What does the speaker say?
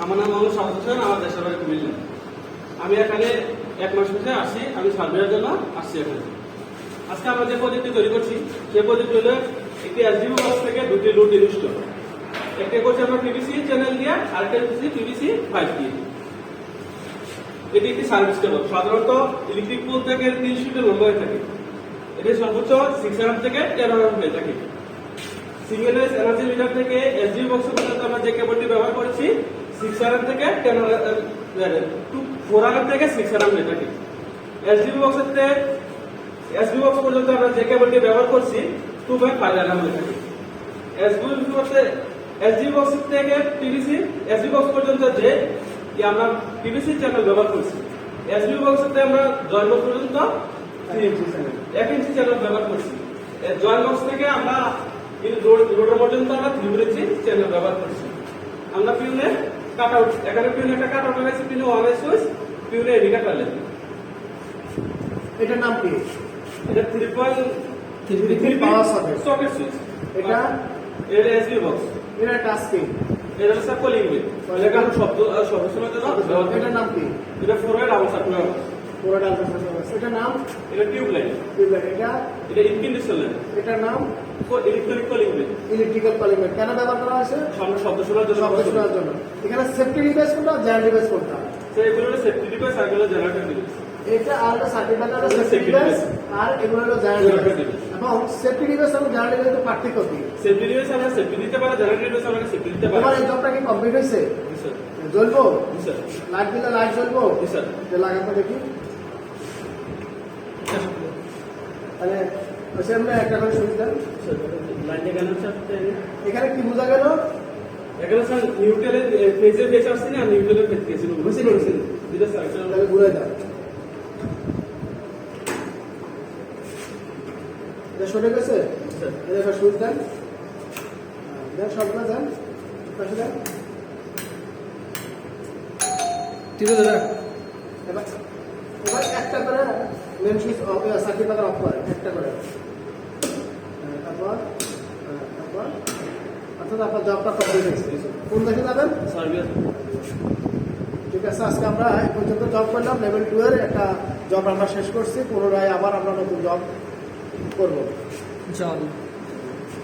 আমার নাম মোহাম্মদ শাহাদ হোসেন, আমার দেশের বাড়ি কুমিল্লা। আমি এখানে 1 মাস হতে আসছি, আমি সার্ভের জন্য আসছি এখানে। আজকে আমরা যে প্রজেক্টটি তৈরি করছি সেই প্রজেক্ট হলো একটি এসডিবি বক্স থেকে দুটি লোড ইনস্টল। একটা করছি আমরা পিভিসি চ্যানেল দিয়ে, আরেকটা করছি পিভিসি পাইপ দিয়ে। এটি একটি সার্ভিস কেবল, সাধারণত ইলেকট্রিক পোল থেকে 30 ফিটের লম্বা হয়ে থাকে। এটি সর্বোচ্চ 6 থেকে 10 হয়ে থাকে। সিঙ্গেল ফেজ এনার্জি মিটার থেকে এসডিবি বক্স পর্যন্ত আমরা যে কেবলটি ব্যবহার করেছি 6 থেকে 4 থেকে 6 হয়ে থাকে। এসডিবি বক্স পর্যন্ত আমরা যে কেবলটি ব্যবহার করছি 2.5 হয়ে থাকে। এসডিবি বক্স থেকে পিভিসি এসডিবি বক্স পর্যন্ত যে আমরা পিভিসি চ্যানেল ব্যবহার করছি, এসডিবি বক্স থেকে আমরা জয়েন্ট বক্স পর্যন্ত 1 ইঞ্চি চ্যানেল ব্যবহার করছি। জয়েন্ট বক্স থেকে আমরা রোডের পর্যন্ত আমরা 3 ইঞ্চি চ্যানেল ব্যবহার করছি। আমরা পিউনে কাট আউট, এখানে পিউনে একটা কাট আউট লাগাইছি, পিউনে 1 সুইচ, পিউনে এডি কাট লাগাইছি। এটার নাম কি? এটা 3.3 পাওয়ার সকেট। Socket switch. এটা এসডিবি বক্স। এটা টাস্কিং। এটা হচ্ছে কলিং হুইল। এটা আমরা শব্দ সময়ের জন্য ব্যবহার করি। এটার নাম কি? এটা 4-way ডাবল সার্কুলার। পুরোটা আলট্রাসোনিক। এটার নাম? এটা টিউব লাইন। এটা ইনকন্ডিশনাল লাইন। এটার নাম? Electronic calling wheel. Electrical calling. কেন ব্যবহার করা হয়েছে? সামনে শব্দ শোনার জন্য। শব্দ শোনার জন্য। এখানে সেফটি ডিভাইস কোনটা, জেনারেল ডিভাইস কোনটা? এগুলো হলো সেফটি ডিভাইস, আর এগুলো জেনারেটর ডিভাইস। এটা আর সার্কিট ব্রেকার সেফটি ডিভাইস, আর এগুলো হলো জেনারেল ডিভাইস। এবং সেফটি ডিভাইস এবং জেনারেল ডিভাইসের পার্থক্য কি? সেফটি ডিভাইস আমরা সেফটি দিতে পারি, জেনারেটর ডিভাইস আমরা সেফটি দিতে পারি। তোমার এই জবটা কি কমপ্লিট হয়েছে? জি স্যার। জ্বলবো? জি স্যার। লাইট দিলে লাইট জ্বলবো? জি স্যার। লাগাতে দেখি। তাহলে আমরা একটা করে সুইচ দেন। লাইন এখানে হচ্ছে এখানে কি বোঝা গেল? এখানে স্যার নিউট্রালের ফেজে ফেজ আসছে না, নিউট্রালের ফেজ গেছে বুঝছেন বুঝছেন যেটা স্যার তাহলে ঘুরে দাও। এটা সরে গেছে? স্যার। এটা সুইচ দেন। দেন সবগুলো দেন। পাশে দেন। ঠিক আছে স্যার। এবার একটা করে main switch circuit breaker off করে, একটা করে। তারপর অর্থাৎ আপনার জবটা কমপ্লিট হয়েছে। কোন দেশে যাবেন? সার্ভিস। ঠিক আছে, আজকে আমরা এই পর্যন্ত জব করলাম। লেভেল 2 এর একটা জব আমরা শেষ করছি। পুনরায় আবার আমরা নতুন জব করবো। ইনশাআল্লাহ।